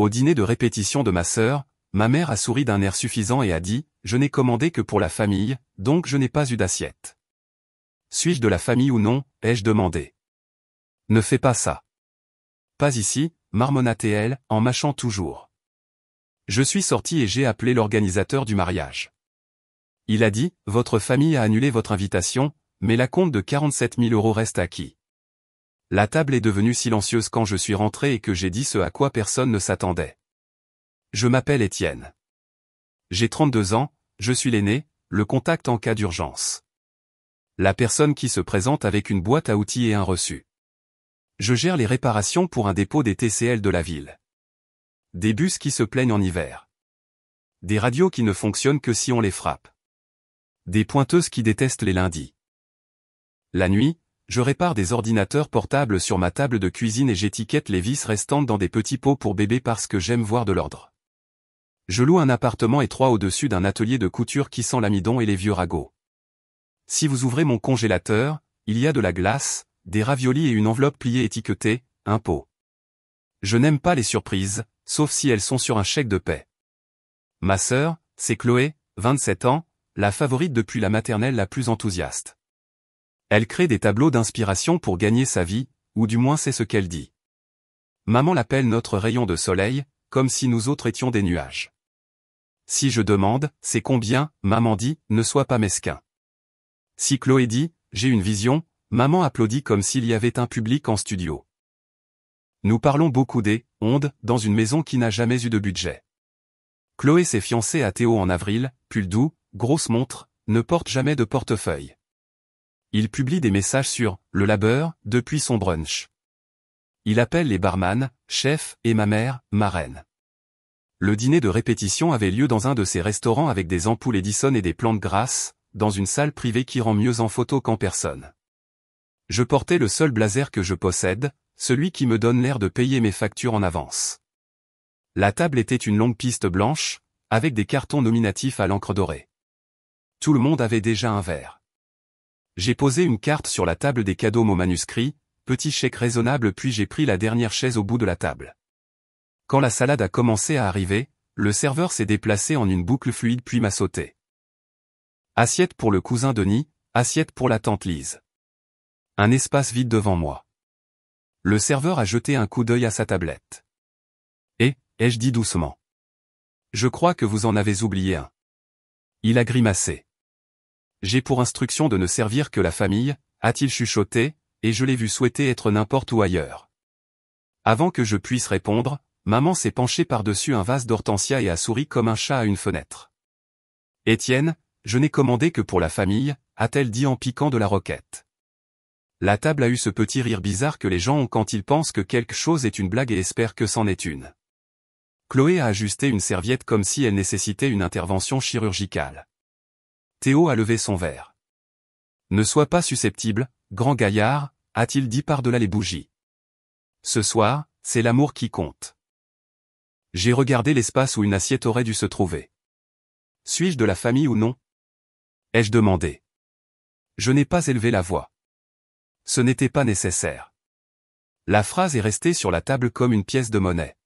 Au dîner de répétition de ma sœur, ma mère a souri d'un air suffisant et a dit « Je n'ai commandé que pour la famille, donc je n'ai pas eu d'assiette. » Suis-je de la famille ou non, ai-je demandé. Ne fais pas ça. Pas ici, marmonna-t-elle, en mâchant toujours. Je suis sorti et j'ai appelé l'organisateur du mariage. Il a dit « Votre famille a annulé votre invitation, mais l'acompte de 47 000 € reste acquis. » La table est devenue silencieuse quand je suis rentré et que j'ai dit ce à quoi personne ne s'attendait. Je m'appelle Étienne. J'ai 32 ans, je suis l'aîné, le contact en cas d'urgence. La personne qui se présente avec une boîte à outils et un reçu. Je gère les réparations pour un dépôt des TCL de la ville. Des bus qui se plaignent en hiver. Des radios qui ne fonctionnent que si on les frappe. Des pointeuses qui détestent les lundis. La nuit, je répare des ordinateurs portables sur ma table de cuisine et j'étiquette les vis restantes dans des petits pots pour bébé parce que j'aime voir de l'ordre. Je loue un appartement étroit au-dessus d'un atelier de couture qui sent l'amidon et les vieux ragots. Si vous ouvrez mon congélateur, il y a de la glace, des raviolis et une enveloppe pliée étiquetée, un pot. Je n'aime pas les surprises, sauf si elles sont sur un chèque de paie. Ma sœur, c'est Chloé, 27 ans, la favorite depuis la maternelle la plus enthousiaste. Elle crée des tableaux d'inspiration pour gagner sa vie, ou du moins c'est ce qu'elle dit. Maman l'appelle notre rayon de soleil, comme si nous autres étions des nuages. Si je demande, c'est combien, maman dit, ne sois pas mesquin. Si Chloé dit, j'ai une vision, maman applaudit comme s'il y avait un public en studio. Nous parlons beaucoup des ondes dans une maison qui n'a jamais eu de budget. Chloé s'est fiancée à Théo en avril, pull doux, grosse montre, ne porte jamais de portefeuille. Il publie des messages sur le labeur depuis son brunch. Il appelle les barman, chefs et ma mère, marraine. Le dîner de répétition avait lieu dans un de ces restaurants avec des ampoules Edison et des plantes grasses, dans une salle privée qui rend mieux en photo qu'en personne. Je portais le seul blazer que je possède, celui qui me donne l'air de payer mes factures en avance. La table était une longue piste blanche, avec des cartons nominatifs à l'encre dorée. Tout le monde avait déjà un verre. J'ai posé une carte sur la table des cadeaux mots manuscrits, petit chèque raisonnable puis j'ai pris la dernière chaise au bout de la table. Quand la salade a commencé à arriver, le serveur s'est déplacé en une boucle fluide puis m'a sauté. Assiette pour le cousin Denis, assiette pour la tante Lise. Un espace vide devant moi. Le serveur a jeté un coup d'œil à sa tablette. Ai-je dit doucement. Je crois que vous en avez oublié un. Il a grimacé. J'ai pour instruction de ne servir que la famille, a-t-il chuchoté, et je l'ai vu souhaiter être n'importe où ailleurs. Avant que je puisse répondre, maman s'est penchée par-dessus un vase d'hortensia et a souri comme un chat à une fenêtre. Étienne, je n'ai commandé que pour la famille, a-t-elle dit en piquant de la roquette. La table a eu ce petit rire bizarre que les gens ont quand ils pensent que quelque chose est une blague et espèrent que c'en est une. Chloé a ajusté une serviette comme si elle nécessitait une intervention chirurgicale. Théo a levé son verre. Ne sois pas susceptible, grand gaillard, a-t-il dit par-delà les bougies. Ce soir, c'est l'amour qui compte. J'ai regardé l'espace où une assiette aurait dû se trouver. Suis-je de la famille ou non? Ai-je demandé. Je n'ai pas élevé la voix. Ce n'était pas nécessaire. La phrase est restée sur la table comme une pièce de monnaie.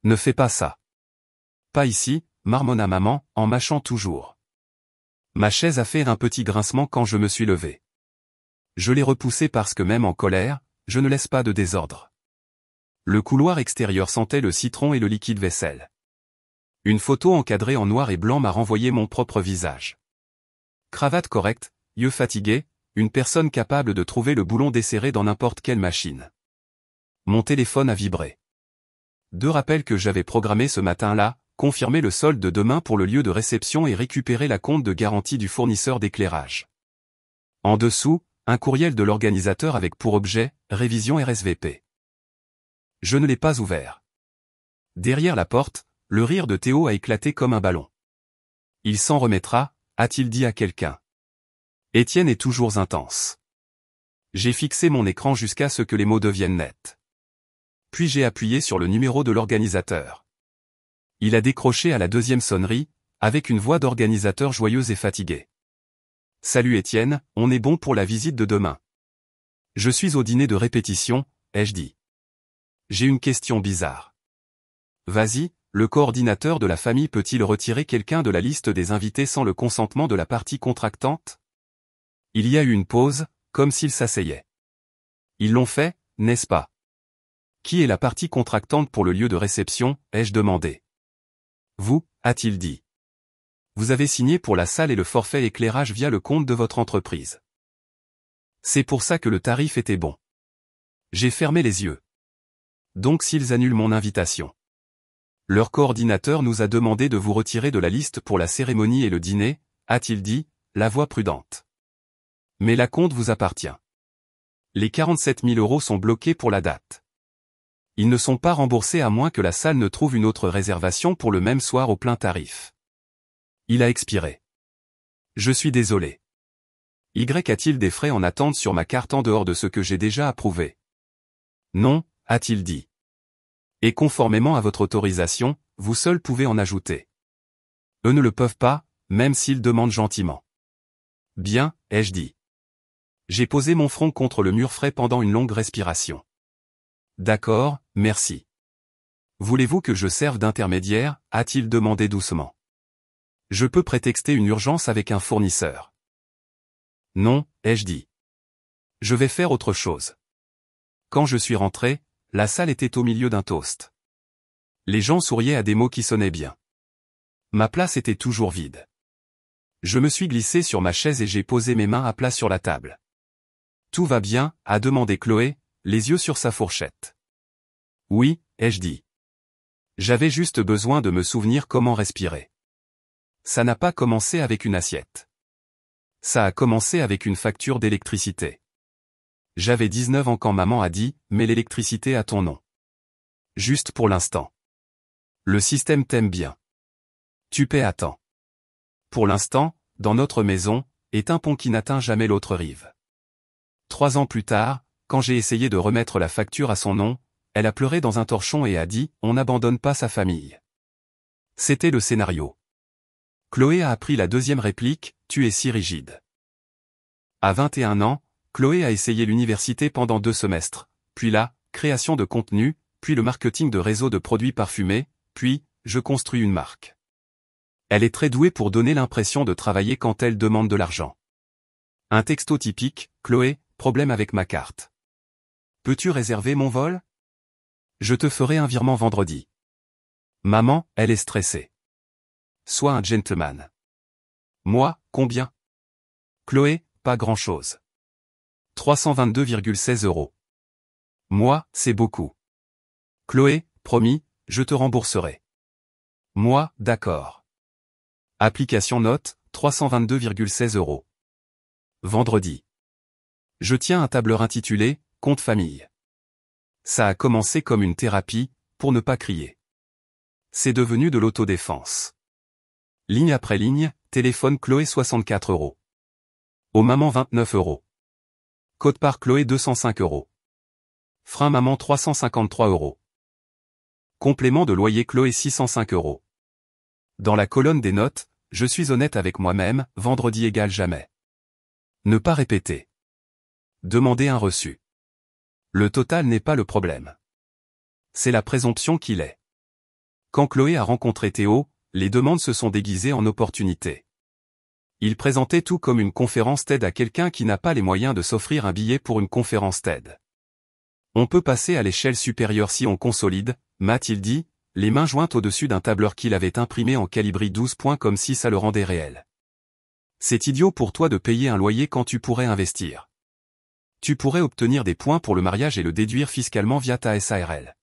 Ne fais pas ça. Pas ici, marmonna maman, en mâchant toujours. Ma chaise a fait un petit grincement quand je me suis levé. Je l'ai repoussée parce que même en colère, je ne laisse pas de désordre. Le couloir extérieur sentait le citron et le liquide vaisselle. Une photo encadrée en noir et blanc m'a renvoyé mon propre visage. Cravate correcte, yeux fatigués, une personne capable de trouver le boulon desserré dans n'importe quelle machine. Mon téléphone a vibré. 2 rappels que j'avais programmés ce matin-là, confirmer le solde de demain pour le lieu de réception et récupérer la compte de garantie du fournisseur d'éclairage. En dessous, un courriel de l'organisateur avec pour objet « Révision RSVP ». Je ne l'ai pas ouvert. Derrière la porte, le rire de Théo a éclaté comme un ballon. Il s'en remettra, a-t-il dit à quelqu'un. Étienne est toujours intense. J'ai fixé mon écran jusqu'à ce que les mots deviennent nets. Puis j'ai appuyé sur le numéro de l'organisateur. Il a décroché à la 2e sonnerie, avec une voix d'organisateur joyeuse et fatiguée. Salut Étienne, on est bon pour la visite de demain. Je suis au dîner de répétition, ai-je dit. J'ai une question bizarre. Vas-y, le coordinateur de la famille peut-il retirer quelqu'un de la liste des invités sans le consentement de la partie contractante? Il y a eu une pause, comme s'ils s'asseyaient. Ils l'ont fait, n'est-ce pas? Qui est la partie contractante pour le lieu de réception, ai-je demandé. Vous, a-t-il dit. Vous avez signé pour la salle et le forfait éclairage via le compte de votre entreprise. C'est pour ça que le tarif était bon. J'ai fermé les yeux. Donc s'ils annulent mon invitation. Leur coordinateur nous a demandé de vous retirer de la liste pour la cérémonie et le dîner, a-t-il dit, la voix prudente. Mais la compte vous appartient. Les 47 000 € sont bloqués pour la date. Ils ne sont pas remboursés à moins que la salle ne trouve une autre réservation pour le même soir au plein tarif. Il a expiré. Je suis désolé. Y a-t-il des frais en attente sur ma carte en dehors de ce que j'ai déjà approuvé? Non, a-t-il dit. Et conformément à votre autorisation, vous seul pouvez en ajouter. Eux ne le peuvent pas, même s'ils demandent gentiment. Bien, ai-je dit. J'ai posé mon front contre le mur frais pendant une longue respiration. D'accord, merci. Voulez-vous que je serve d'intermédiaire, a-t-il demandé doucement. Je peux prétexter une urgence avec un fournisseur. Non, ai-je dit. Je vais faire autre chose. Quand je suis rentré, la salle était au milieu d'un toast. Les gens souriaient à des mots qui sonnaient bien. Ma place était toujours vide. Je me suis glissé sur ma chaise et j'ai posé mes mains à plat sur la table. Tout va bien, a demandé Chloé, les yeux sur sa fourchette. Oui, ai-je dit. J'avais juste besoin de me souvenir comment respirer. Ça n'a pas commencé avec une assiette. Ça a commencé avec une facture d'électricité. J'avais 19 ans quand maman a dit « Mets l'électricité à ton nom ». Juste pour l'instant. Le système t'aime bien. Tu paies à temps. Pour l'instant, dans notre maison, est un pont qui n'atteint jamais l'autre rive. 3 ans plus tard, quand j'ai essayé de remettre la facture à son nom, elle a pleuré dans un torchon et a dit « On n'abandonne pas sa famille ». C'était le scénario. Chloé a appris la deuxième réplique « Tu es si rigide ». À 21 ans, Chloé a essayé l'université pendant 2 semestres, puis la création de contenu, puis le marketing de réseaux de produits parfumés, puis je construis une marque. Elle est très douée pour donner l'impression de travailler quand elle demande de l'argent. Un texto typique, Chloé, problème avec ma carte. Peux-tu réserver mon vol? Je te ferai un virement vendredi. Maman, elle est stressée. Sois un gentleman. Moi, combien? Chloé, pas grand-chose. 322,16 €. Moi, c'est beaucoup. Chloé, promis, je te rembourserai. Moi, d'accord. Application note, 322,16 €. Vendredi. Je tiens un tableur intitulé « Compte famille ». Ça a commencé comme une thérapie, pour ne pas crier. C'est devenu de l'autodéfense. Ligne après ligne, téléphone Chloé 64 €. Au maman 29 €. Code par Chloé 205 €. Frein maman 353 €. Complément de loyer Chloé 605 €. Dans la colonne des notes, je suis honnête avec moi-même, vendredi égale jamais. Ne pas répéter. Demander un reçu. Le total n'est pas le problème. C'est la présomption qu'il est. Quand Chloé a rencontré Théo, les demandes se sont déguisées en opportunités. Il présentait tout comme une conférence TED à quelqu'un qui n'a pas les moyens de s'offrir un billet pour une conférence TED. On peut passer à l'échelle supérieure si on consolide, m'a-t-il dit, les mains jointes au-dessus d'un tableur qu'il avait imprimé en calibri 12 points comme si ça le rendait réel. C'est idiot pour toi de payer un loyer quand tu pourrais investir. Tu pourrais obtenir des points pour le mariage et le déduire fiscalement via ta SARL.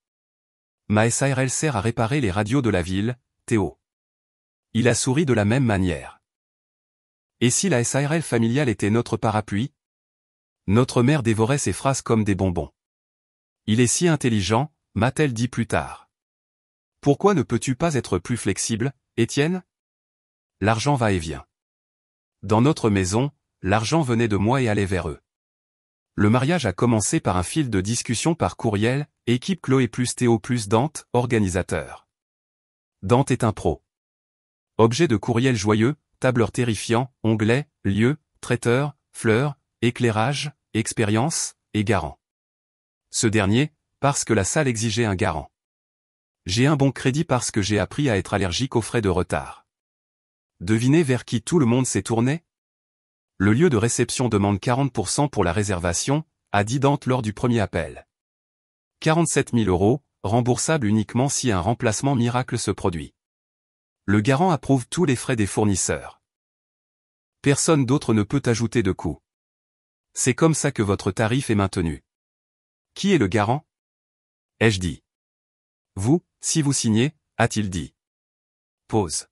Ma SARL sert à réparer les radios de la ville, Théo. Il a souri de la même manière. Et si la SARL familiale était notre parapluie? Notre mère dévorait ses phrases comme des bonbons. Il est si intelligent, m'a-t-elle dit plus tard. Pourquoi ne peux-tu pas être plus flexible, Étienne? L'argent va et vient. Dans notre maison, l'argent venait de moi et allait vers eux. Le mariage a commencé par un fil de discussion par courriel, équipe Chloé plus Théo plus Dante, organisateur. Dante est un pro. Objet de courriel joyeux, tableur terrifiant, onglet, lieu, traiteur, fleurs, éclairage, expérience, et garant. Ce dernier, parce que la salle exigeait un garant. J'ai un bon crédit parce que j'ai appris à être allergique aux frais de retard. Devinez vers qui tout le monde s'est tourné? Le lieu de réception demande 40% pour la réservation, a dit Dante lors du premier appel. 47 000 €, remboursable uniquement si un remplacement miracle se produit. Le garant approuve tous les frais des fournisseurs. Personne d'autre ne peut ajouter de coût. C'est comme ça que votre tarif est maintenu. Qui est le garant? Ai-je dit. Vous, si vous signez, a-t-il dit. Pause.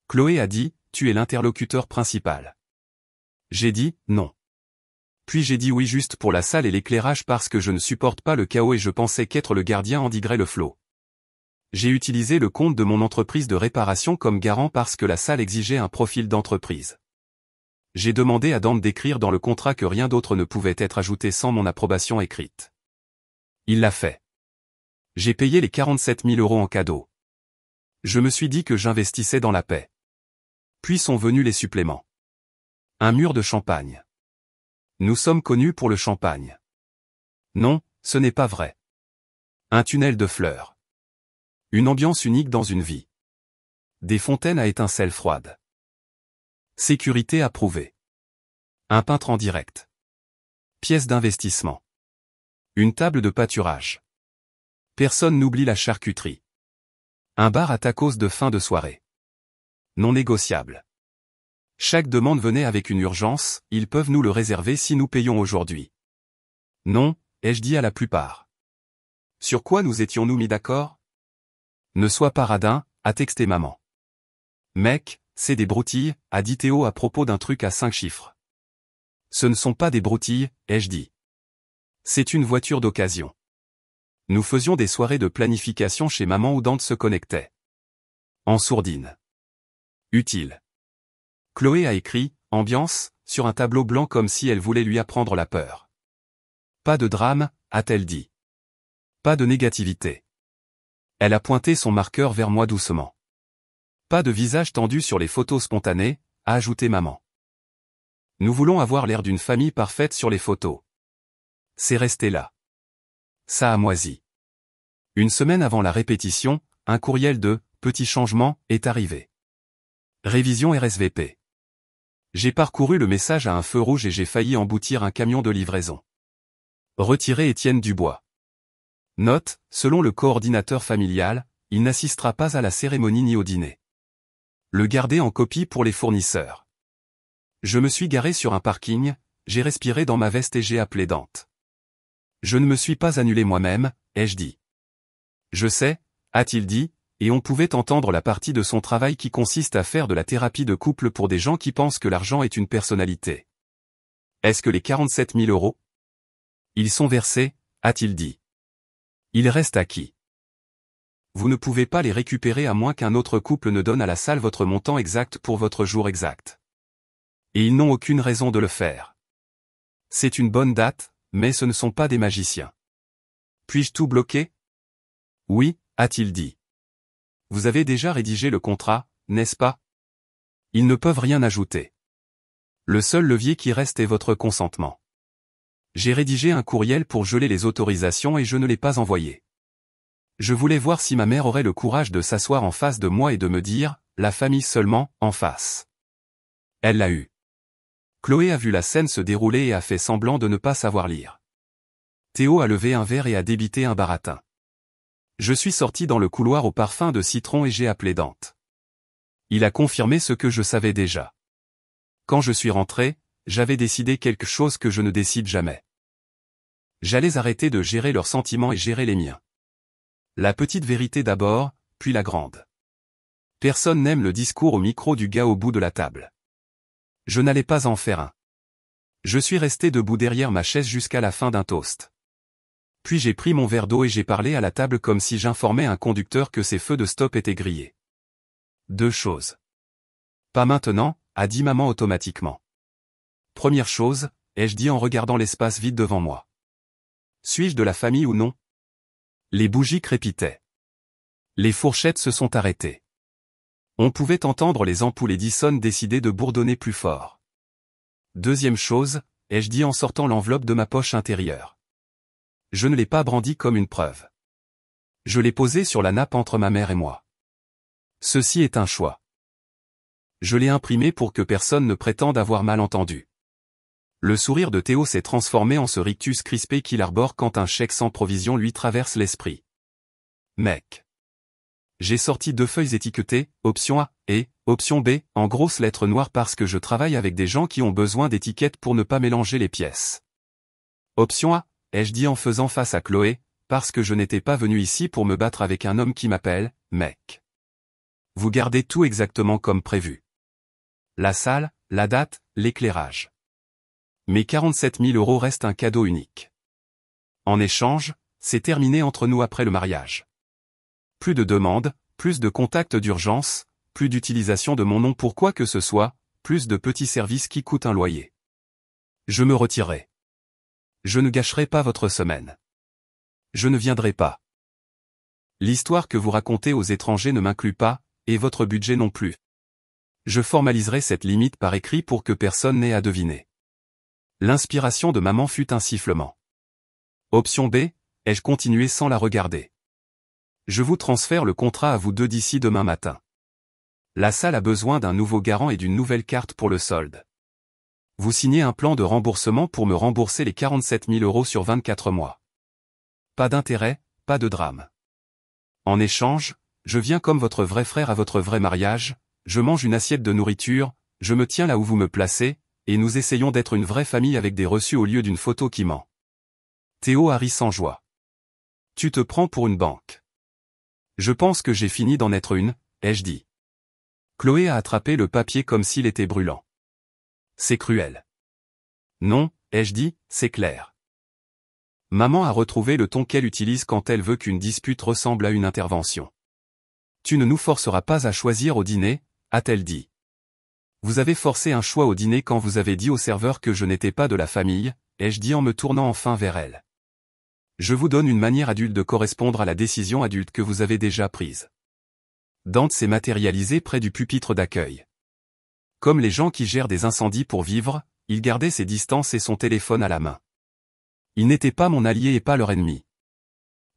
Chloé a dit, tu es l'interlocuteur principal. J'ai dit, non. Puis j'ai dit oui juste pour la salle et l'éclairage parce que je ne supporte pas le chaos et je pensais qu'être le gardien endiguerait le flot. J'ai utilisé le compte de mon entreprise de réparation comme garant parce que la salle exigeait un profil d'entreprise. J'ai demandé à Dante d'écrire dans le contrat que rien d'autre ne pouvait être ajouté sans mon approbation écrite. Il l'a fait. J'ai payé les 47 000 € en cadeau. Je me suis dit que j'investissais dans la paix. Puis sont venus les suppléments. Un mur de champagne. Nous sommes connus pour le champagne. Non, ce n'est pas vrai. Un tunnel de fleurs. Une ambiance unique dans une vie. Des fontaines à étincelles froides. Sécurité approuvée. Un peintre en direct. Pièce d'investissement. Une table de pâturage. Personne n'oublie la charcuterie. Un bar à tacos de fin de soirée. Non négociable. Chaque demande venait avec une urgence, ils peuvent nous le réserver si nous payons aujourd'hui. Non, ai-je dit à la plupart. Sur quoi nous étions-nous mis d'accord? Ne sois pas radin, a texté maman. Mec, c'est des broutilles, a dit Théo à propos d'un truc à 5 chiffres. Ce ne sont pas des broutilles, ai-je dit. C'est une voiture d'occasion. Nous faisions des soirées de planification chez maman où Dante se connectait. En sourdine. Utile. Chloé a écrit « Ambiance » sur un tableau blanc comme si elle voulait lui apprendre la peur. Pas de drame, a-t-elle dit. Pas de négativité. Elle a pointé son marqueur vers moi doucement. Pas de visage tendu sur les photos spontanées, a ajouté maman. Nous voulons avoir l'air d'une famille parfaite sur les photos. C'est resté là. Ça a moisi. Une semaine avant la répétition, un courriel de « Petit changement » est arrivé. Révision RSVP. J'ai parcouru le message à un feu rouge et j'ai failli emboutir un camion de livraison. Retirer Étienne Dubois. Note, selon le coordinateur familial, il n'assistera pas à la cérémonie ni au dîner. Le garder en copie pour les fournisseurs. Je me suis garé sur un parking, j'ai respiré dans ma veste et j'ai appelé Dante. Je ne me suis pas annulé moi-même, ai-je dit. Je sais, a-t-il dit, et on pouvait entendre la partie de son travail qui consiste à faire de la thérapie de couple pour des gens qui pensent que l'argent est une personnalité. Est-ce que les 47 000 €? Ils sont versés, a-t-il dit. Ils restent à qui? Vous ne pouvez pas les récupérer à moins qu'un autre couple ne donne à la salle votre montant exact pour votre jour exact. Et ils n'ont aucune raison de le faire. C'est une bonne date, mais ce ne sont pas des magiciens. Puis-je tout bloquer? Oui, a-t-il dit. Vous avez déjà rédigé le contrat, n'est-ce pas? Ils ne peuvent rien ajouter. Le seul levier qui reste est votre consentement. J'ai rédigé un courriel pour geler les autorisations et je ne l'ai pas envoyé. Je voulais voir si ma mère aurait le courage de s'asseoir en face de moi et de me dire, la famille seulement, en face. Elle l'a eu. Chloé a vu la scène se dérouler et a fait semblant de ne pas savoir lire. Théo a levé un verre et a débité un baratin. Je suis sorti dans le couloir au parfum de citron et j'ai appelé Dante. Il a confirmé ce que je savais déjà. Quand je suis rentré, j'avais décidé quelque chose que je ne décide jamais. J'allais arrêter de gérer leurs sentiments et gérer les miens. La petite vérité d'abord, puis la grande. Personne n'aime le discours au micro du gars au bout de la table. Je n'allais pas en faire un. Je suis resté debout derrière ma chaise jusqu'à la fin d'un toast. Puis j'ai pris mon verre d'eau et j'ai parlé à la table comme si j'informais un conducteur que ses feux de stop étaient grillés. 2 choses. Pas maintenant, a dit maman automatiquement. Première chose, ai-je dit en regardant l'espace vide devant moi. Suis-je de la famille ou non? Les bougies crépitaient. Les fourchettes se sont arrêtées. On pouvait entendre les ampoules Edison décider de bourdonner plus fort. Deuxième chose, ai-je dit en sortant l'enveloppe de ma poche intérieure. Je ne l'ai pas brandie comme une preuve. Je l'ai posé sur la nappe entre ma mère et moi. Ceci est un choix. Je l'ai imprimé pour que personne ne prétende avoir mal entendu. Le sourire de Théo s'est transformé en ce rictus crispé qu'il arbore quand un chèque sans provision lui traverse l'esprit. Mec. J'ai sorti 2 feuilles étiquetées, option A et option B, en grosses lettres noires parce que je travaille avec des gens qui ont besoin d'étiquettes pour ne pas mélanger les pièces. Option A, ai-je dit en faisant face à Chloé, parce que je n'étais pas venu ici pour me battre avec un homme qui m'appelle, mec. Vous gardez tout exactement comme prévu. La salle, la date, l'éclairage. Mes 47 000 € restent un cadeau unique. En échange, c'est terminé entre nous après le mariage. Plus de demandes, plus de contacts d'urgence, plus d'utilisation de mon nom pour quoi que ce soit, plus de petits services qui coûtent un loyer. Je me retirerai. Je ne gâcherai pas votre semaine. Je ne viendrai pas. L'histoire que vous racontez aux étrangers ne m'inclut pas, et votre budget non plus. Je formaliserai cette limite par écrit pour que personne n'ait à deviner. L'inspiration de maman fut un sifflement. Option B, ai-je continué sans la regarder. Je vous transfère le contrat à vous deux d'ici demain matin. La salle a besoin d'un nouveau garant et d'une nouvelle carte pour le solde. Vous signez un plan de remboursement pour me rembourser les 47 000 € sur 24 mois. Pas d'intérêt, pas de drame. En échange, je viens comme votre vrai frère à votre vrai mariage, je mange une assiette de nourriture, je me tiens là où vous me placez, et nous essayons d'être une vraie famille avec des reçus au lieu d'une photo qui ment. Théo a ri sans joie. Tu te prends pour une banque. Je pense que j'ai fini d'en être une, ai-je dit. Chloé a attrapé le papier comme s'il était brûlant. C'est cruel. Non, ai-je dit, c'est clair. Maman a retrouvé le ton qu'elle utilise quand elle veut qu'une dispute ressemble à une intervention. Tu ne nous forceras pas à choisir au dîner, a-t-elle dit. Vous avez forcé un choix au dîner quand vous avez dit au serveur que je n'étais pas de la famille, ai-je dit en me tournant enfin vers elle. Je vous donne une manière adulte de correspondre à la décision adulte que vous avez déjà prise. Dante s'est matérialisé près du pupitre d'accueil. Comme les gens qui gèrent des incendies pour vivre, il gardait ses distances et son téléphone à la main. Il n'était pas mon allié et pas leur ennemi.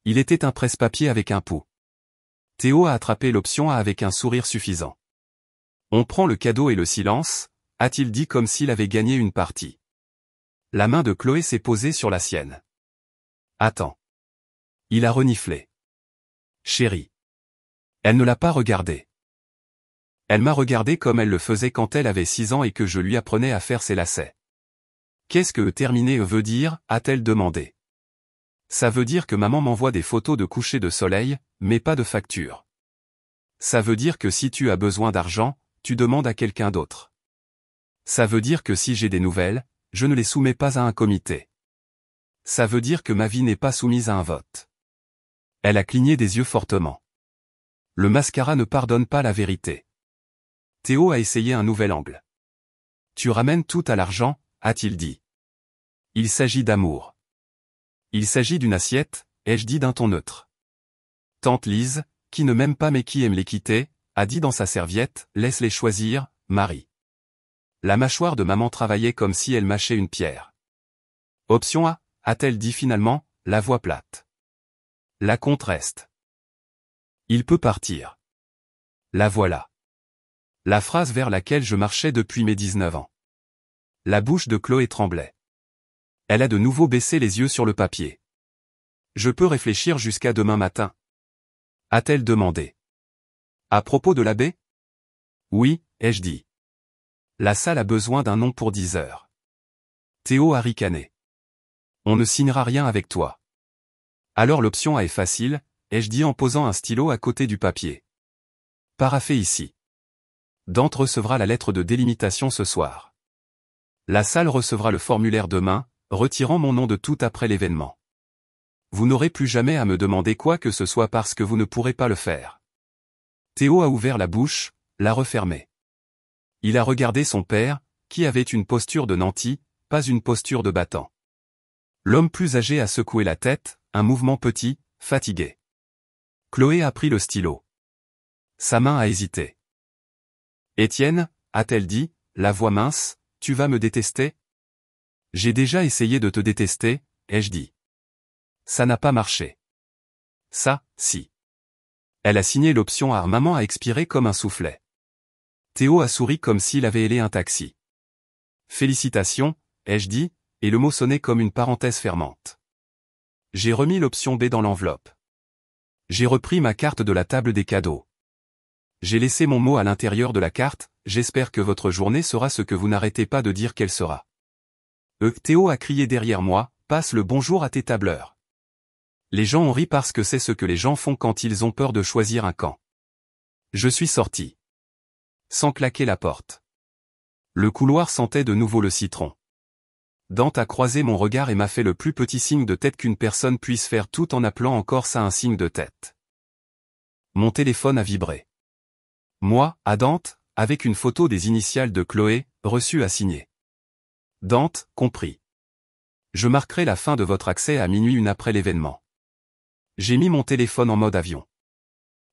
Il était un presse-papier avec un pouls. Théo a attrapé l'option A avec un sourire suffisant. On prend le cadeau et le silence, a-t-il dit comme s'il avait gagné une partie. La main de Chloé s'est posée sur la sienne. Attends. Il a reniflé. Chérie. Elle ne l'a pas regardé. Elle m'a regardé comme elle le faisait quand elle avait 6 ans et que je lui apprenais à faire ses lacets. Qu'est-ce que terminer veut dire, a-t-elle demandé. Ça veut dire que maman m'envoie des photos de coucher de soleil, mais pas de facture. Ça veut dire que si tu as besoin d'argent, tu demandes à quelqu'un d'autre. Ça veut dire que si j'ai des nouvelles, je ne les soumets pas à un comité. Ça veut dire que ma vie n'est pas soumise à un vote. Elle a cligné des yeux fortement. Le mascara ne pardonne pas la vérité. Théo a essayé un nouvel angle. Tu ramènes tout à l'argent, a-t-il dit. Il s'agit d'amour. Il s'agit d'une assiette, ai-je dit d'un ton neutre. Tante Lise, qui ne m'aime pas mais qui aime l'équité, a dit dans sa serviette, laisse-les choisir, Marie. La mâchoire de maman travaillait comme si elle mâchait une pierre. Option A, a-t-elle dit finalement, la voix plate. La compte reste. Il peut partir. La voilà. La phrase vers laquelle je marchais depuis mes 19 ans. La bouche de Chloé tremblait. Elle a de nouveau baissé les yeux sur le papier. Je peux réfléchir jusqu'à demain matin. A-t-elle demandé. À propos de l'abbé? Oui, ai-je dit. La salle a besoin d'un nom pour 10 heures. Théo a ricané. On ne signera rien avec toi. Alors l'option A est facile, ai-je dit en posant un stylo à côté du papier. Paraphé ici. Dante recevra la lettre de délimitation ce soir. La salle recevra le formulaire demain, retirant mon nom de tout après l'événement. Vous n'aurez plus jamais à me demander quoi que ce soit parce que vous ne pourrez pas le faire. Théo a ouvert la bouche, l'a refermée. Il a regardé son père, qui avait une posture de nanti, pas une posture de battant. L'homme plus âgé a secoué la tête, un mouvement petit, fatigué. Chloé a pris le stylo. Sa main a hésité. Étienne, a-t-elle dit, la voix mince, tu vas me détester? J'ai déjà essayé de te détester, ai-je dit. Ça n'a pas marché. Ça, si. Elle a signé l'option « Maman a expiré comme un soufflet. Théo a souri comme s'il avait hélé un taxi. Félicitations, ai-je dit, et le mot sonnait comme une parenthèse fermante. J'ai remis l'option B dans l'enveloppe. J'ai repris ma carte de la table des cadeaux. J'ai laissé mon mot à l'intérieur de la carte, j'espère que votre journée sera ce que vous n'arrêtez pas de dire qu'elle sera. Théo a crié derrière moi, passe le bonjour à tes tableurs. Les gens ont ri parce que c'est ce que les gens font quand ils ont peur de choisir un camp. Je suis sorti. Sans claquer la porte. Le couloir sentait de nouveau le citron. Dante a croisé mon regard et m'a fait le plus petit signe de tête qu'une personne puisse faire tout en appelant encore ça un signe de tête. Mon téléphone a vibré. Moi, à Dante, avec une photo des initiales de Chloé, reçue à signer. Dante, compris. Je marquerai la fin de votre accès à minuit une après l'événement. J'ai mis mon téléphone en mode avion.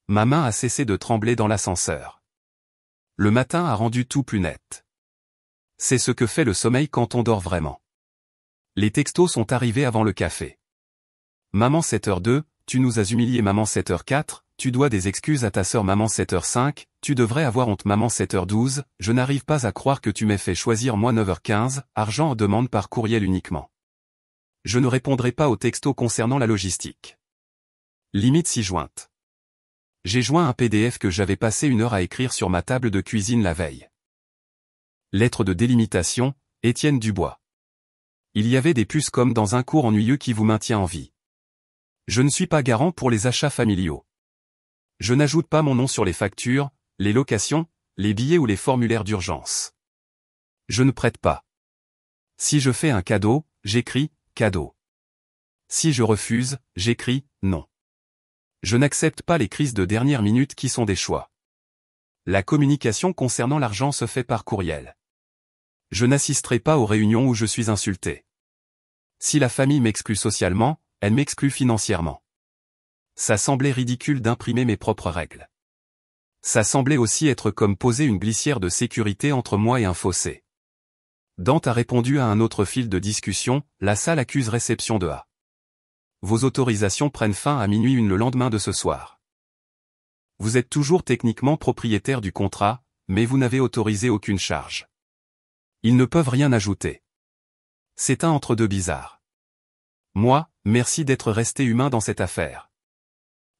Ma main a cessé de trembler dans l'ascenseur. Le matin a rendu tout plus net. C'est ce que fait le sommeil quand on dort vraiment. Les textos sont arrivés avant le café. Maman 7h02, tu nous as humiliés maman 7h04, tu dois des excuses à ta sœur maman 7h05, tu devrais avoir honte maman 7h12, je n'arrive pas à croire que tu m'aies fait choisir moi 9h15, argent en demande par courriel uniquement. Je ne répondrai pas aux textos concernant la logistique. Limite 6 jointes. J'ai joint un PDF que j'avais passé 1 heure à écrire sur ma table de cuisine la veille. Lettre de délimitation, Étienne Dubois. Il y avait des puces comme dans un cours ennuyeux qui vous maintient en vie. Je ne suis pas garant pour les achats familiaux. Je n'ajoute pas mon nom sur les factures, les locations, les billets ou les formulaires d'urgence. Je ne prête pas. Si je fais un cadeau, j'écris « cadeau ». Si je refuse, j'écris « non ». Je n'accepte pas les crises de dernière minute qui sont des choix. La communication concernant l'argent se fait par courriel. Je n'assisterai pas aux réunions où je suis insulté. Si la famille m'exclut socialement, elle m'exclut financièrement. Ça semblait ridicule d'imprimer mes propres règles. Ça semblait aussi être comme poser une glissière de sécurité entre moi et un fossé. Dante a répondu à un autre fil de discussion, la salle accuse réception de A. Vos autorisations prennent fin à minuit 1 le lendemain de ce soir. Vous êtes toujours techniquement propriétaire du contrat, mais vous n'avez autorisé aucune charge. Ils ne peuvent rien ajouter. C'est un entre-deux bizarre. Moi, merci d'être resté humain dans cette affaire.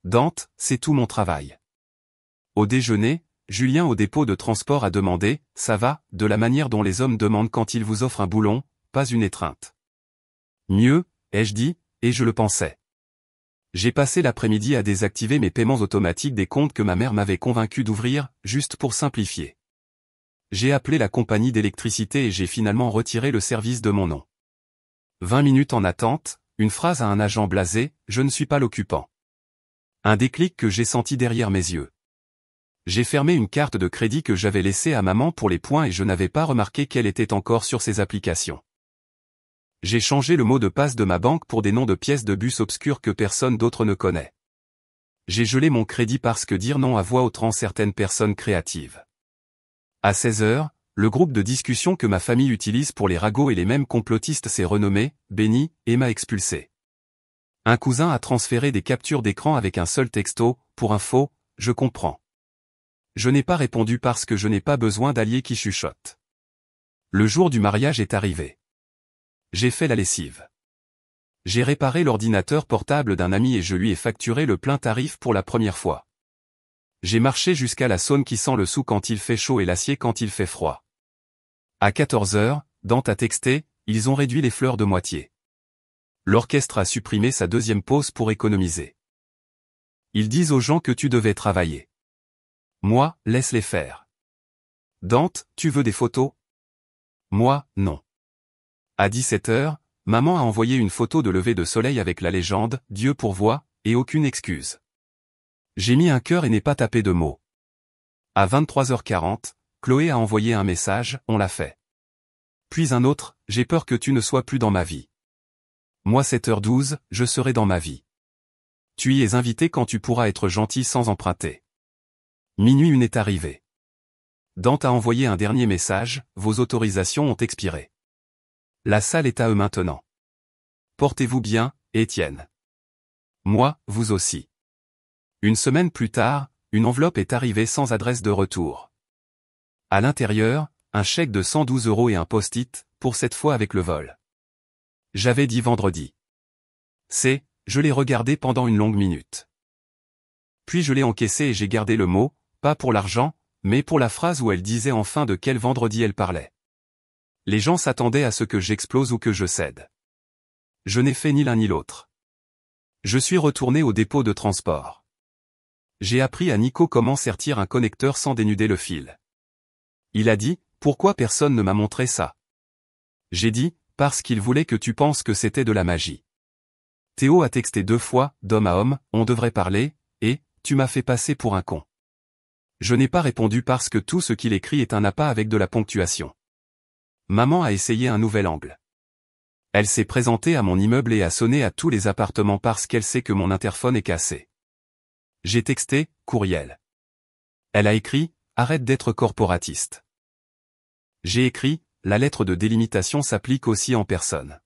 Dante, c'est tout mon travail. Au déjeuner, Julien au dépôt de transport a demandé, ça va, de la manière dont les hommes demandent quand ils vous offrent un boulon, pas une étreinte. Mieux, ai-je dit, et je le pensais. J'ai passé l'après-midi à désactiver mes paiements automatiques des comptes que ma mère m'avait convaincu d'ouvrir, juste pour simplifier. J'ai appelé la compagnie d'électricité et j'ai finalement retiré le service de mon nom. 20 minutes en attente, une phrase à un agent blasé, je ne suis pas l'occupant. Un déclic que j'ai senti derrière mes yeux. J'ai fermé une carte de crédit que j'avais laissée à maman pour les points et je n'avais pas remarqué qu'elle était encore sur ses applications. J'ai changé le mot de passe de ma banque pour des noms de pièces de bus obscurs que personne d'autre ne connaît. J'ai gelé mon crédit parce que dire non à voix haute rend certaines personnes créatives. À 16h, le groupe de discussion que ma famille utilise pour les ragots et les mêmes complotistes s'est renommé, béni, et m'a expulsé. Un cousin a transféré des captures d'écran avec un seul texto, pour info, je comprends. Je n'ai pas répondu parce que je n'ai pas besoin d'alliés qui chuchotent. Le jour du mariage est arrivé. J'ai fait la lessive. J'ai réparé l'ordinateur portable d'un ami et je lui ai facturé le plein tarif pour la première fois. J'ai marché jusqu'à la Saône qui sent le sou quand il fait chaud et l'acier quand il fait froid. À 14h, Dante a texté, ils ont réduit les fleurs de moitié. L'orchestre a supprimé sa deuxième pause pour économiser. Ils disent aux gens que tu devais travailler. Moi, laisse-les faire. Dante, tu veux des photos? Moi, non. À 17h, maman a envoyé une photo de lever de soleil avec la légende « Dieu pourvoit » et aucune excuse. J'ai mis un cœur et n'ai pas tapé de mots. À 23h40, Chloé a envoyé un message « On l'a fait ». Puis un autre « J'ai peur que tu ne sois plus dans ma vie. Moi 7h12, je serai dans ma vie. Tu y es invité quand tu pourras être gentil sans emprunter. Minuit 1 est arrivé. Dante a envoyé un dernier message « Vos autorisations ont expiré. La salle est à eux maintenant. Portez-vous bien, Étienne. Moi, vous aussi. Une semaine plus tard, une enveloppe est arrivée sans adresse de retour. À l'intérieur, un chèque de 112 € et un post-it, pour cette fois avec le vol. J'avais dit vendredi. Je l'ai regardé pendant une longue minute. Puis je l'ai encaissé et j'ai gardé le mot, pas pour l'argent, mais pour la phrase où elle disait enfin de quel vendredi elle parlait. Les gens s'attendaient à ce que j'explose ou que je cède. Je n'ai fait ni l'un ni l'autre. Je suis retourné au dépôt de transport. J'ai appris à Nico comment sertir un connecteur sans dénuder le fil. Il a dit, pourquoi personne ne m'a montré ça? J'ai dit, parce qu'il voulait que tu penses que c'était de la magie. Théo a texté 2 fois, d'homme à homme, on devrait parler, et, tu m'as fait passer pour un con. Je n'ai pas répondu parce que tout ce qu'il écrit est un appât avec de la ponctuation. Maman a essayé un nouvel angle. Elle s'est présentée à mon immeuble et a sonné à tous les appartements parce qu'elle sait que mon interphone est cassé. J'ai texté, courriel. Elle a écrit, arrête d'être corporatiste. J'ai écrit, la lettre de délimitation s'applique aussi en personne.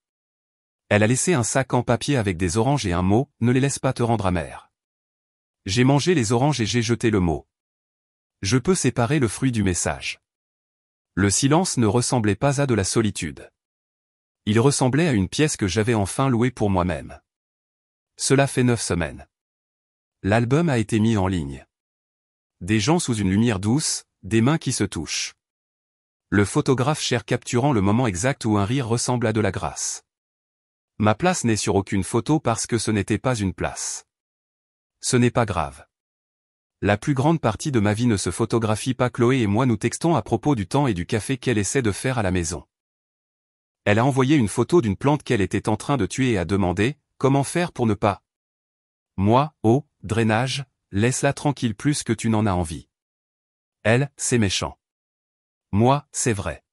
Elle a laissé un sac en papier avec des oranges et un mot, ne les laisse pas te rendre amer. J'ai mangé les oranges et j'ai jeté le mot. Je peux séparer le fruit du message. Le silence ne ressemblait pas à de la solitude. Il ressemblait à une pièce que j'avais enfin louée pour moi-même. Cela fait 9 semaines. L'album a été mis en ligne. Des gens sous une lumière douce, des mains qui se touchent. Le photographe cher capturant le moment exact où un rire ressemble à de la grâce. Ma place n'est sur aucune photo parce que ce n'était pas une place. Ce n'est pas grave. La plus grande partie de ma vie ne se photographie pas. Chloé et moi nous textons à propos du temps et du café qu'elle essaie de faire à la maison. Elle a envoyé une photo d'une plante qu'elle était en train de tuer et a demandé, comment faire pour ne pas. Moi, oh, drainage, laisse-la tranquille plus que tu n'en as envie. Elle, c'est méchant. Moi, c'est vrai.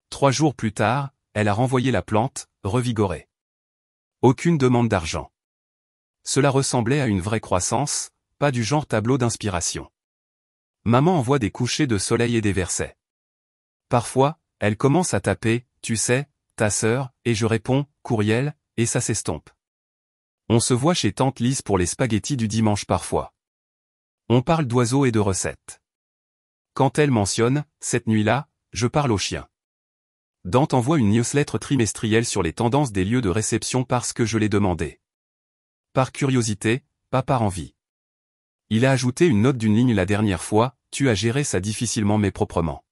3 jours plus tard, elle a renvoyé la plante, revigorée. Aucune demande d'argent. Cela ressemblait à une vraie croissance, pas du genre tableau d'inspiration. Maman envoie des couchers de soleil et des versets. Parfois, elle commence à taper, tu sais, ta sœur, et je réponds, courriel, et ça s'estompe. On se voit chez tante Lise pour les spaghettis du dimanche parfois. On parle d'oiseaux et de recettes. Quand elle mentionne, cette nuit-là, je parle aux chiens. Dante envoie une newsletter trimestrielle sur les tendances des lieux de réception parce que je l'ai demandé. Par curiosité, pas par envie. Il a ajouté une note d'une ligne la dernière fois, tu as géré ça difficilement mais proprement.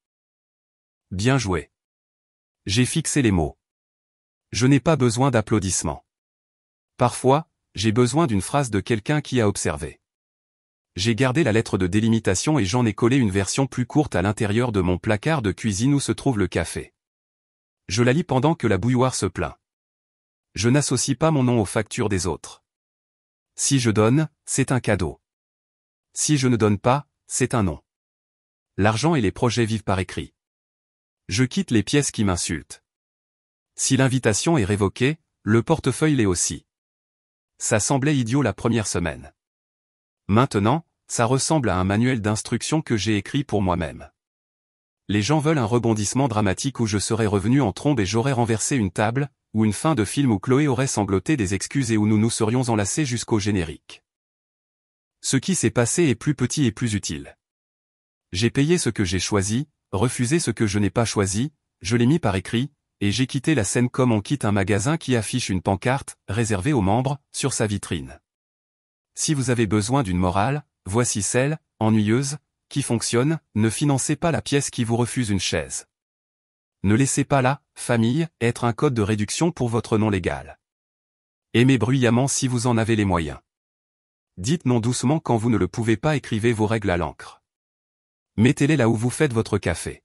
Bien joué. J'ai fixé les mots. Je n'ai pas besoin d'applaudissements. Parfois, j'ai besoin d'une phrase de quelqu'un qui a observé. J'ai gardé la lettre de délimitation et j'en ai collé une version plus courte à l'intérieur de mon placard de cuisine où se trouve le café. Je la lis pendant que la bouilloire se plaint. Je n'associe pas mon nom aux factures des autres. Si je donne, c'est un cadeau. Si je ne donne pas, c'est un non. L'argent et les projets vivent par écrit. Je quitte les pièces qui m'insultent. Si l'invitation est révoquée, le portefeuille l'est aussi. Ça semblait idiot la première semaine. Maintenant, ça ressemble à un manuel d'instructions que j'ai écrit pour moi-même. Les gens veulent un rebondissement dramatique où je serais revenu en trombe et j'aurais renversé une table, ou une fin de film où Chloé aurait sangloté des excuses et où nous nous serions enlacés jusqu'au générique. Ce qui s'est passé est plus petit et plus utile. J'ai payé ce que j'ai choisi, refusé ce que je n'ai pas choisi, je l'ai mis par écrit, et j'ai quitté la scène comme on quitte un magasin qui affiche une pancarte, réservée aux membres, sur sa vitrine. Si vous avez besoin d'une morale, voici celle, ennuyeuse, qui fonctionne, ne financez pas la pièce qui vous refuse une chaise. Ne laissez pas la famille être un code de réduction pour votre nom légal. Aimez bruyamment si vous en avez les moyens. Dites non doucement quand vous ne le pouvez pas, écrivez vos règles à l'encre. Mettez-les là où vous faites votre café.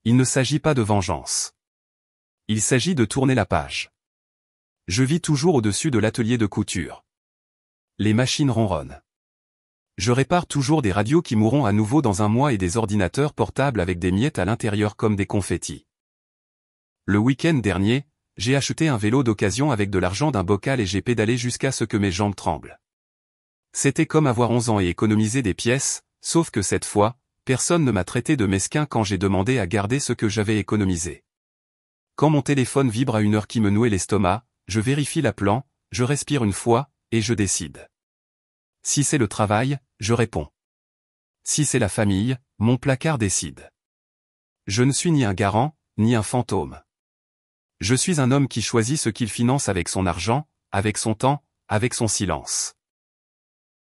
Il ne s'agit pas de vengeance. Il s'agit de tourner la page. Je vis toujours au-dessus de l'atelier de couture. Les machines ronronnent. Je répare toujours des radios qui mourront à nouveau dans un mois et des ordinateurs portables avec des miettes à l'intérieur comme des confettis. Le week-end dernier, j'ai acheté un vélo d'occasion avec de l'argent d'un bocal et j'ai pédalé jusqu'à ce que mes jambes tremblent. C'était comme avoir 11 ans et économiser des pièces, sauf que cette fois, personne ne m'a traité de mesquin quand j'ai demandé à garder ce que j'avais économisé. Quand mon téléphone vibre à une heure qui me nouait l'estomac, je vérifie l'appelant, je respire une fois, et je décide. Si c'est le travail, je réponds. Si c'est la famille, mon placard décide. Je ne suis ni un garant, ni un fantôme. Je suis un homme qui choisit ce qu'il finance avec son argent, avec son temps, avec son silence.